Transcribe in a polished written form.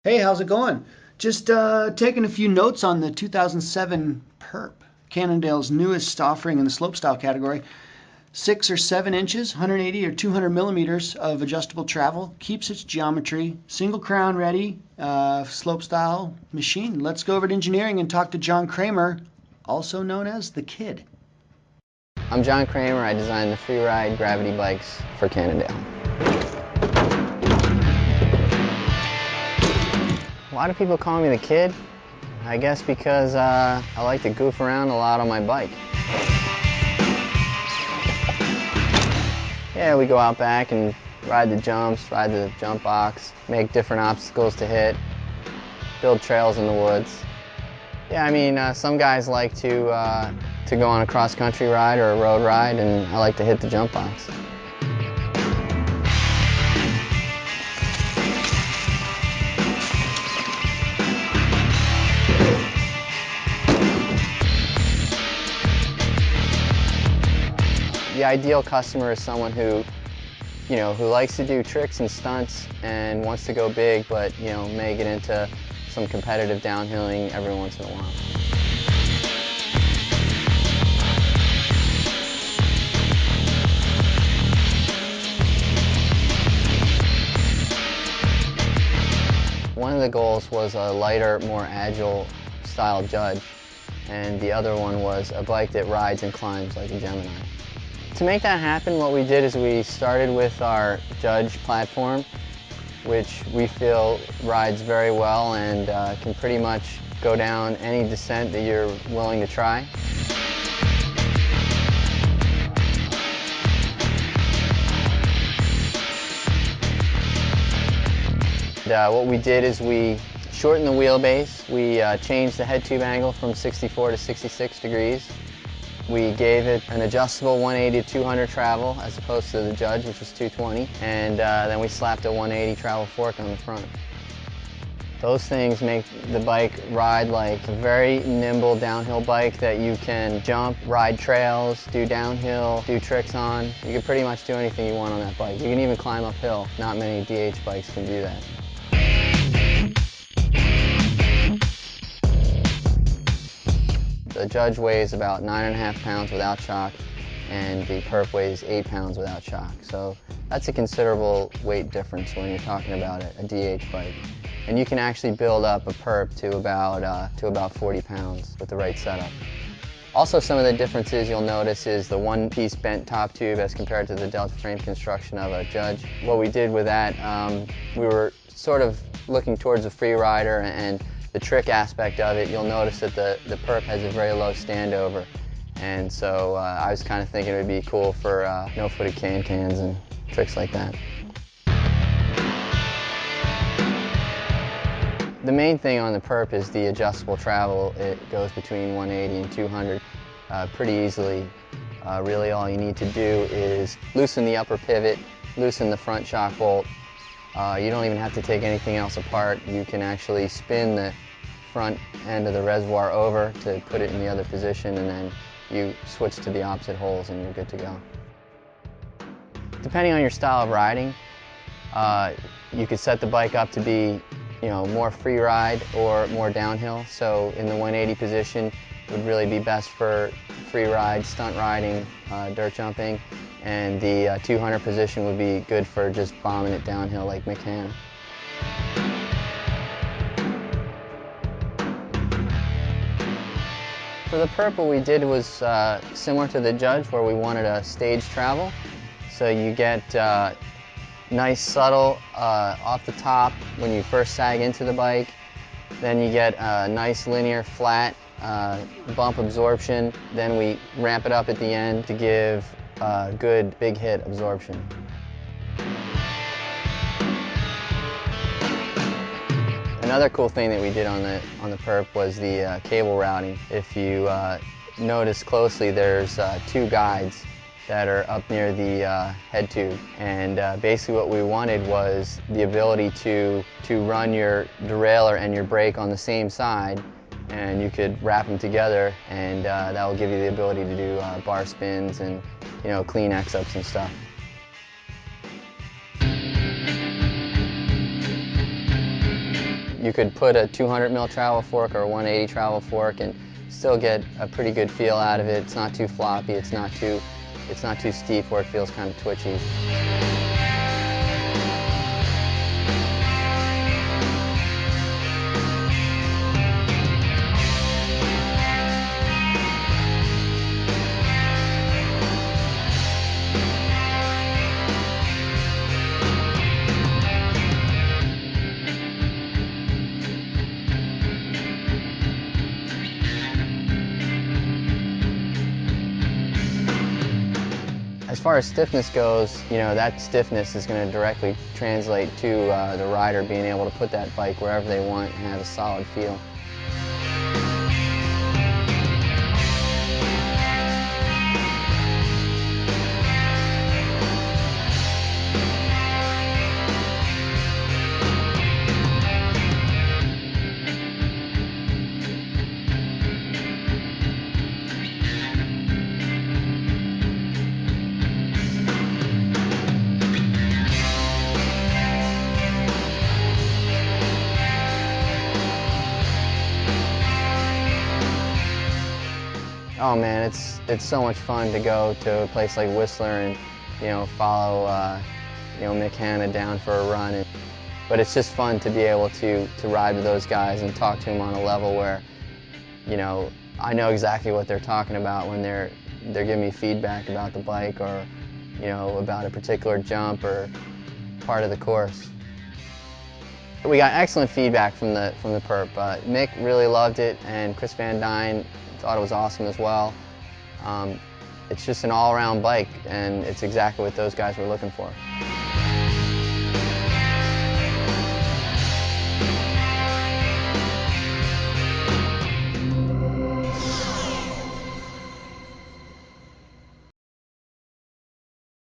Hey, how's it going? Just taking a few notes on the 2007 Perp, Cannondale's newest offering in the slopestyle category. 6 or 7 inches, 180 or 200 millimeters of adjustable travel, keeps its geometry, single crown ready, slopestyle machine. Let's go over to engineering and talk to John Kramer, also known as the Kid. I'm John Kramer. I designed the free-ride gravity bikes for Cannondale. A lot of people call me the Kid, I guess because I like to goof around a lot on my bike. Yeah, we go out back and ride the jumps, ride the jump box, make different obstacles to hit, build trails in the woods. Yeah, I mean, some guys like to go on a cross-country ride or a road ride, and I like to hit the jump box. The ideal customer is someone who likes to do tricks and stunts and wants to go big, but, may get into some competitive downhilling every once in a while. One of the goals was a lighter, more agile style Judge, and the other one was a bike that rides and climbs like a Gemini. To make that happen, what we did is we started with our Judge platform, which we feel rides very well and can pretty much go down any descent that you're willing to try. What we did is we shortened the wheelbase. We changed the head tube angle from 64 to 66 degrees. We gave it an adjustable 180 to 200 travel as opposed to the Judge, which is 220. And then we slapped a 180 travel fork on the front. Those things make the bike ride like a very nimble downhill bike that you can jump, ride trails, do downhill, do tricks on. You can pretty much do anything you want on that bike. You can even climb uphill. Not many DH bikes can do that. The Judge weighs about 9.5 pounds without shock, and the Perp weighs 8 pounds without shock. So that's a considerable weight difference when you're talking about a DH bike. And you can actually build up a Perp to about 40 pounds with the right setup. Also, some of the differences you'll notice is the one-piece bent top tube as compared to the delta frame construction of a Judge. What we did with that, we were sort of looking towards a free rider and the trick aspect of it. You'll notice that the Perp has a very low standover, and so I was kind of thinking it would be cool for no-footed can-cans and tricks like that. The main thing on the Perp is the adjustable travel. It goes between 180 and 200 pretty easily. Really all you need to do is loosen the upper pivot, loosen the front shock bolt. You don't even have to take anything else apart. You can actually spin the front end of the reservoir over to put it in the other position, and then you switch to the opposite holes and you're good to go. Depending on your style of riding, you could set the bike up to be more free ride or more downhill. So in the 180 position would really be best for free ride, stunt riding, dirt jumping, and the 200 position would be good for just bombing it downhill like McCann. For the Perp, what we did was similar to the Judge, where we wanted a staged travel. So you get nice subtle off the top when you first sag into the bike. Then you get a nice linear flat bump absorption. Then we ramp it up at the end to give good big hit absorption. Another cool thing that we did on the Perp was the cable routing. If you notice closely, there's 2 guides that are up near the head tube, and basically what we wanted was the ability to run your derailleur and your brake on the same side, and you could wrap them together, and that will give you the ability to do bar spins and clean X-ups and stuff. you could put a 200 mil travel fork or a 180 travel fork and still get a pretty good feel out of it. It's not too floppy, it's not too steep where it feels kind of twitchy. As far as stiffness goes, you know, that stiffness is going to directly translate to the rider being able to put that bike wherever they want and have a solid feel. Oh man, it's so much fun to go to a place like Whistler and, you know, follow you know, Mick Hanna down for a run. But it's just fun to be able to ride with those guys and talk to them on a level where, you know, I know exactly what they're talking about when they're giving me feedback about the bike or, you know, about a particular jump or part of the course. We got excellent feedback from the perp. Mick really loved it, and Chris Van Dyne thought it was awesome as well. It's just an all-around bike, and it's exactly what those guys were looking for.